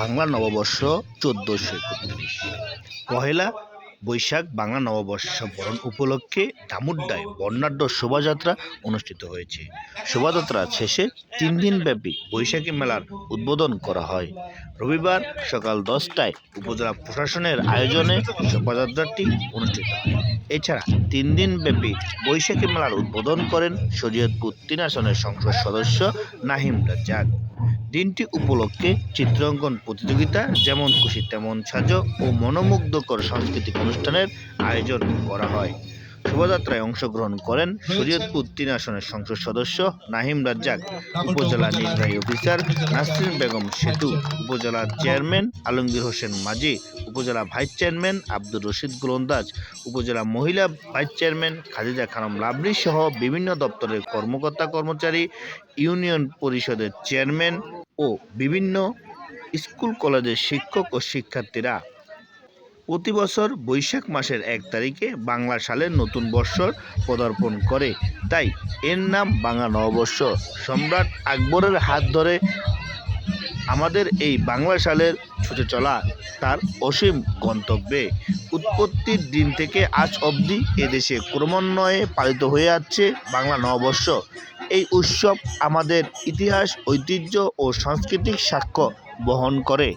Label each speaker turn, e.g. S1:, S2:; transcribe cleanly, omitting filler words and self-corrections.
S1: বাংলা নববর্ষ ১৪৩১। পহেলা বৈশাখ বাংলা নববর্ষ বরণ উপলক্ষে ডামুড্যায় বর্ণাঢ্য শোভাযাত্রা অনুষ্ঠিত হয়েছে। শোভাযাত্রা শেষে ৩ দিনব্যাপী বৈশাখী মেলার উদ্বোধন করা হয়। রবিবার সকাল ১০টায় উপজেলা প্রশাসনের আয়োজনে শোভাযাত্রাটি অনুষ্ঠিত হয়। এছাড়া ৩ দিনব্যাপী বৈশাখী মেলার উদ্বোধন করেন শরীয়তপুর ৩ আসনের সংসদ সদস্য নাহিম রাজ্জাক। দিনটি উপলক্ষে চিত্রাঙ্কন প্রতিযোগিতা, যেমন খুশি তেমন সাজো ও মনোমুগ্ধকর সাংস্কৃতিক অনুষ্ঠানের আয়োজন করা হয়। শোভাযাত্রায় অংশগ্রহণ করেন শরীয়তপুর ৩ আসনের সংসদ সদস্য নাহিম রাজ্জাক, উপজেলা নির্বাহী অফিসার নাসরিন বেগম সেতু, উপজেলা চেয়ারম্যান আলমগীর হোসেন মাঝি, উপজেলা ভাইস চেয়ারম্যান আব্দুর রশিদ গোলন্দাজ, উপজেলা মহিলা ভাইস চেয়ারম্যান খাদিজা খানম লাবনী সহ বিভিন্ন দপ্তরের কর্মকর্তা কর্মচারী, ইউনিয়ন পরিষদের চেয়ারম্যান ও বিভিন্ন স্কুল কলেজের শিক্ষক ও শিক্ষার্থীরা। প্রতি বছর বৈশাখ মাসের ১ তারিখে বাংলা সালের নতুন বৎসর পদার্পণ করে, তাই এর নাম বাংলা নববর্ষ। সম্রাট আকবরের হাত ধরে আমাদের এই বাংলা সালের ছুটে চলা তার অসীম গন্তব্যে। উৎপত্তির দিন থেকে আজ অবধি এদেশে ক্রমান্বয়ে পালিত হয়ে আসছে বাংলা নববর্ষ। এই উৎসব আমাদের ইতিহাস, ঐতিহ্য ও সাংস্কৃতিক সাক্ষ্য বহন করে।